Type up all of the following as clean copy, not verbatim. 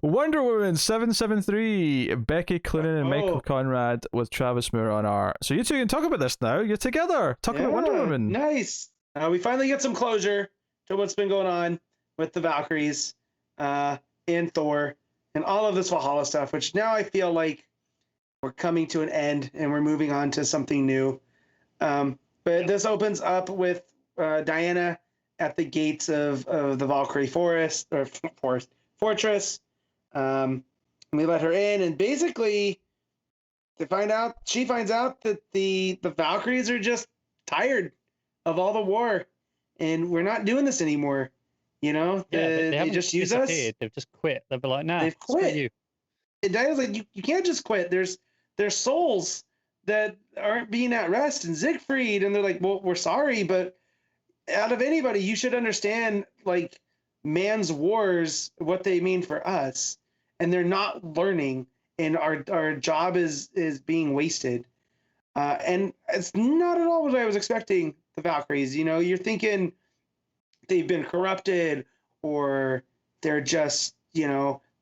Wonder Woman 773, Becky Cloonan and Michael Oh, Conrad with Travis Moore on art. So you two can talk about this now. You're together talking about Wonder yeah, Woman. nice. We finally get some closure to what's been going on with the Valkyries, and Thor, and all of this Valhalla stuff. Which now I feel like we're coming to an end and we're moving on to something new. But this opens up with Diana at the gates of the Valkyrie fortress. And we let her in, and basically she finds out that the Valkyries are just tired of all the war, and we're not doing this anymore. They just use us. They've just quit. They'll be like, nah, They've quit. you. And Diana's like, you can't just quit. There's souls that aren't being at rest, and Siegfried, and they're like, well, we're sorry, but out of anybody, you should understand like man's wars, what they mean for us, and they're not learning, and our job is being wasted. And it's not at all what I was expecting. The Valkyries, you're thinking they've been corrupted, or they're just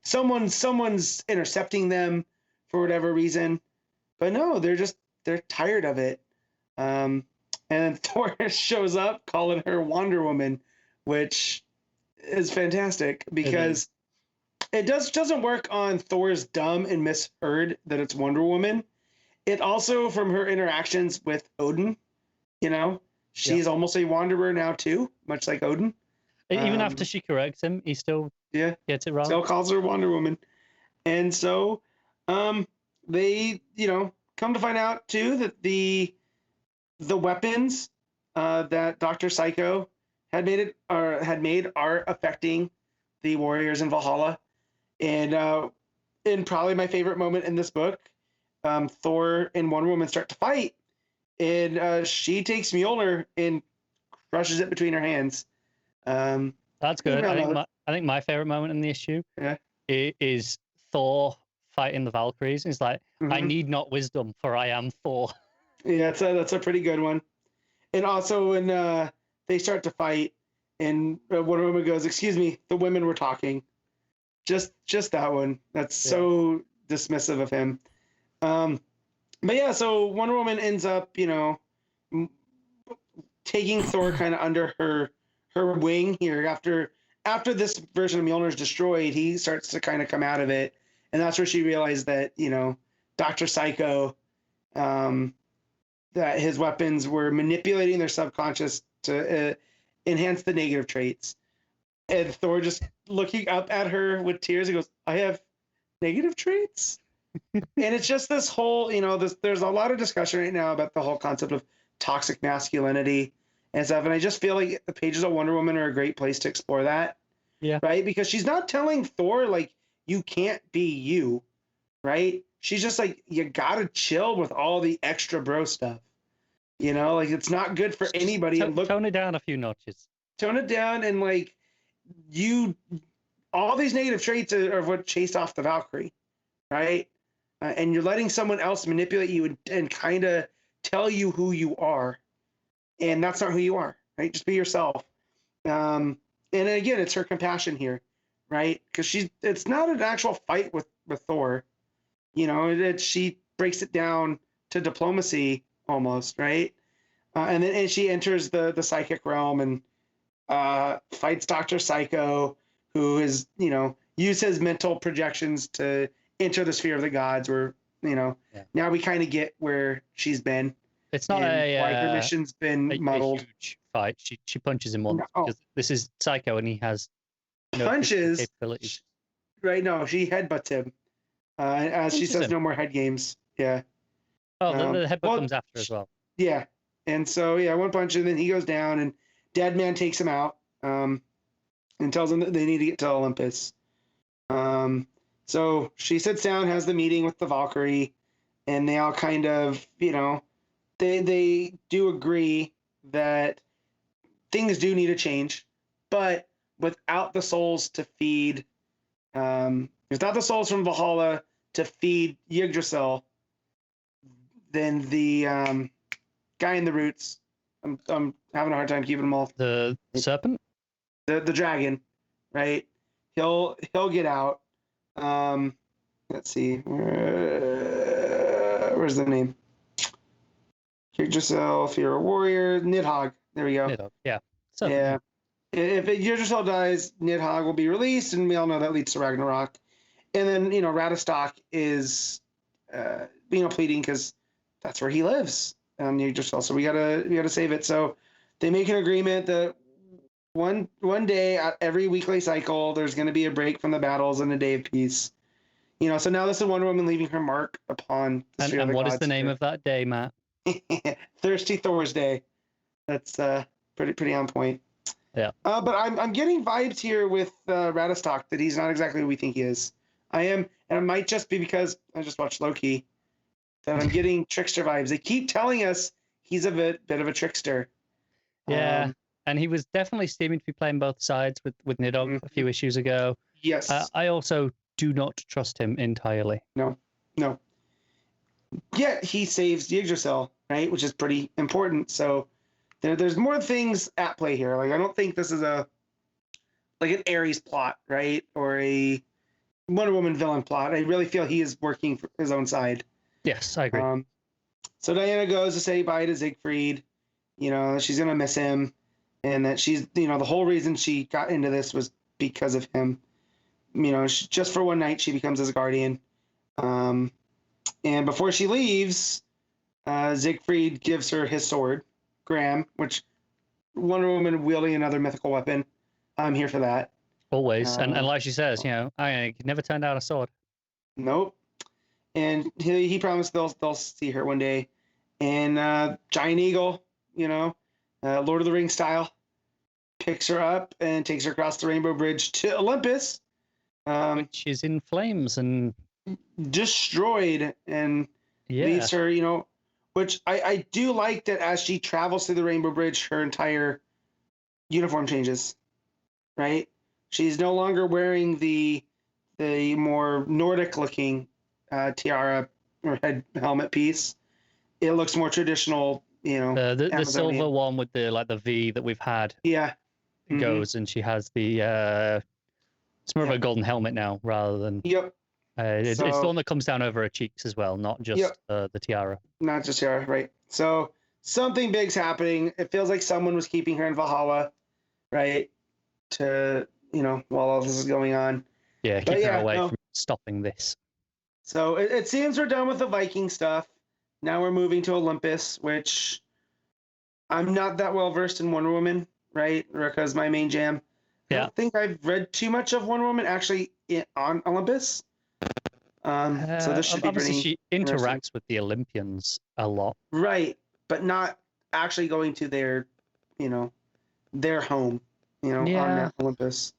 someone's intercepting them for whatever reason, but no, they're tired of it. And Thor shows up calling her Wonder Woman, which is fantastic because it doesn't work on Thor's dumb and misheard that it's Wonder Woman. It also, from her interactions with Odin, she's almost a wanderer now too, much like Odin. Even after she corrects him, he still gets it wrong. Still calls her Wonder Woman. And so they, come to find out too that the weapons that Dr. Psycho had made are affecting the warriors in Valhalla. And in probably my favorite moment in this book, Thor and Wonder Woman start to fight, and she takes Mjolnir and crushes it between her hands. That's good. I think my favorite moment in the issue is Thor fighting the Valkyries. He's like, I need not wisdom, for I am Thor. Yeah, that's a pretty good one. And also when they start to fight, and Wonder Woman goes, "Excuse me, the women were talking." Just that one. That's so dismissive of him. But yeah, so Wonder Woman ends up, taking Thor kind of under her wing here. After this version of Mjolnir is destroyed, he starts to kind of come out of it, and that's where she realized that Dr. Psycho, that his weapons were manipulating their subconscious to enhance the negative traits. And Thor just looking up at her with tears, he goes, "I have negative traits?" And it's just this whole, there's a lot of discussion right now about the whole concept of toxic masculinity and stuff. And I just feel like the pages of Wonder Woman are a great place to explore that. Yeah. Right? Because she's not telling Thor, like, you can't be you, right? She's just like, you gotta chill with all the extra bro stuff. Like, it's not good for anybody. Tone it down a few notches. Tone it down, and like, all these negative traits are what chased off the Valkyrie, right? And you're letting someone else manipulate you and kind of tell you who you are, and that's not who you are, right? Just be yourself. And again, it's her compassion here, right? Because it's not an actual fight with Thor, she breaks it down to diplomacy almost, right? And then she enters the psychic realm and fights Dr. Psycho, who is, used his mental projections to enter the sphere of the gods, where, now we kind of get where she's been. It's not why her mission's been muddled. A huge fight. She punches him once because this is Psycho and he has no punches capabilities. Right? No, she headbutts him. As she says, no more head games. Yeah. Oh, the headbutt comes after as well. Yeah. And so, one punch, and then he goes down, and Deadman takes him out, and tells him that they need to get to Olympus. So she sits down, has the meeting with the Valkyrie, and they all kind of, they do agree that things do need to change, but without the souls to feed, without the souls from Valhalla to feed Yggdrasil, then the guy in the roots, I'm having a hard time keeping them all. The serpent? The dragon, right? He'll get out. Let's see. Where's the name? Treat yourself. You're a warrior. Nidhogg. There we go. Nidhogg, yeah. So, yeah. If Yggdrasil dies, Nidhogg will be released, and we all know that leads to Ragnarok. And then, Ratastock is, pleading because that's where he lives, Yggdrasil. So we gotta save it. So they make an agreement that one day at every weekly cycle, there's going to be a break from the battles and a day of peace. So now this is Wonder Woman leaving her mark upon the sphere of the what gods. is the name of that day, Matt? Thirsty Thor's Day. That's pretty on point. Yeah. But I'm getting vibes here with Ratastock that he's not exactly who we think he is. I am, and it might just be because I just watched Loki that I'm getting trickster vibes. They keep telling us he's a bit of a trickster. Yeah. And he was definitely seeming to be playing both sides with Nidhogg a few issues ago. Yes. I also do not trust him entirely. No. Yet he saves Yggdrasil, right? Which is pretty important. So there's more things at play here. Like, I don't think this is an Ares plot, right? Or a Wonder Woman villain plot. I really feel he is working for his own side. Yes, I agree. So Diana goes to say bye to Siegfried. She's going to miss him. And that she's, the whole reason she got into this was because of him. Just for one night, she becomes his guardian. And before she leaves, Siegfried gives her his sword, Graham, which Wonder Woman wielding another mythical weapon. I'm here for that. Always. And like she says, I could never turn down a sword. Nope. And he promised they'll see her one day. And Giant Eagle, Lord of the Rings style, picks her up and takes her across the Rainbow Bridge to Olympus. Which is in flames and destroyed, and leaves her, which I do like that as she travels through the Rainbow Bridge, her entire uniform changes, right? She's no longer wearing the more Nordic looking tiara or head helmet piece. It looks more traditional, the silver one with the V that we've had. Yeah. Goes and she has the it's more of a golden helmet now rather than it's the one that comes down over her cheeks as well, not just the tiara. Not just tiara, right? So something big's happening. It feels like someone was keeping her in Valhalla, right? To while all this is going on. Yeah, keep her away from stopping this. So it seems we're done with the Viking stuff. Now we're moving to Olympus, which I'm not that well versed in Wonder Woman, right? Ruka's my main jam. I don't think I've read too much of Wonder Woman actually on Olympus. So this should be pretty. She interacts with the Olympians a lot, right? But not actually going to their home, on Olympus.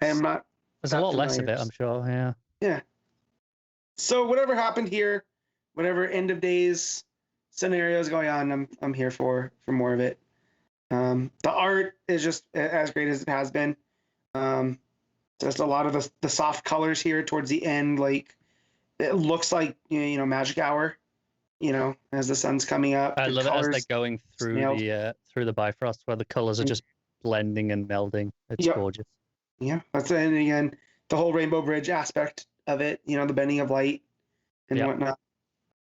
I am not. There's a lot less of it, I'm sure. Yeah. Yeah. So whatever happened here, whatever end of days scenarios going on, I'm here for more of it. The art is just as great as it has been. Just a lot of the soft colors here towards the end, like it looks like magic hour, as the sun's coming up. I love it as they're going through the Bifrost, where the colors are just blending and melding. It's gorgeous. Yeah, that's it. And again, the whole Rainbow Bridge aspect of it, the bending of light and whatnot.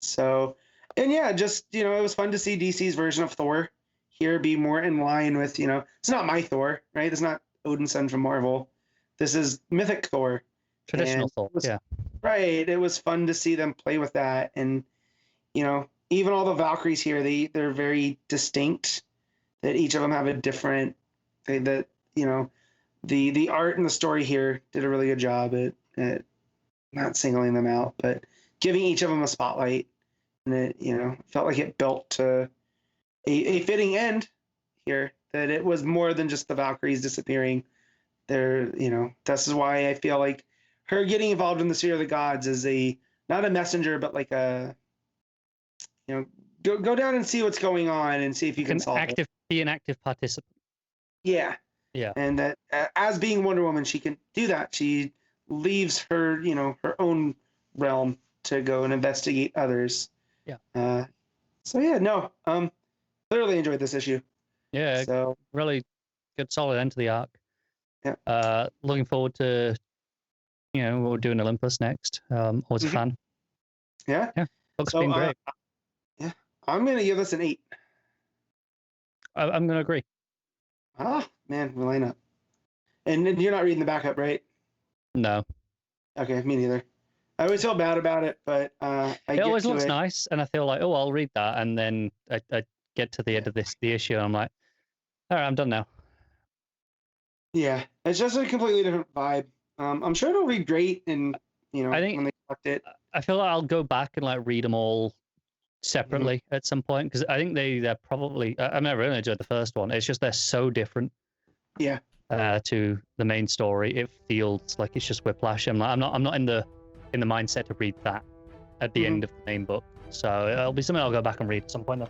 So, and just it was fun to see DC's version of Thor here be more in line with it's not my Thor, right? It's not Odin's son from Marvel. This is mythic Thor, traditional Thor. Right. It was fun to see them play with that, and even all the Valkyries here, they're very distinct. That each of them have a different thing. That the art and the story here did a really good job at not singling them out, but giving each of them a spotlight, and it felt like it built to a fitting end here. That it was more than just the Valkyries disappearing. This is why I feel like her getting involved in the sphere of the gods is not a messenger, but like a, go down and see what's going on and see if you can solve it. Be an active participant. Yeah. Yeah. And that as being Wonder Woman, she can do that. She leaves her, her own realm to go and investigate others. Yeah. Thoroughly enjoyed this issue. Yeah. So really good, solid end to the arc. Yeah. Looking forward to we're doing Olympus next. Always a fan. Yeah. Book's been great. Yeah, I'm gonna give this an 8. I'm gonna agree. Ah, man, we line up. And you're not reading the backup, right? No. Okay, me neither. I always feel bad about it, but it always looks nice, and I feel like, oh, I'll read that, and then I get to the end of the issue, and I'm like, all right, I'm done now. Yeah, it's just a completely different vibe. I'm sure it'll read great, and I think when they collect it. I feel like I'll go back and like read them all separately at some point, because I think they're probably. I mean, I really enjoyed the first one. It's just they're so different. Yeah. To the main story, it feels like it's just whiplash. I'm not in the mindset to read that at the end of the main book. So it'll be something I'll go back and read at some point though.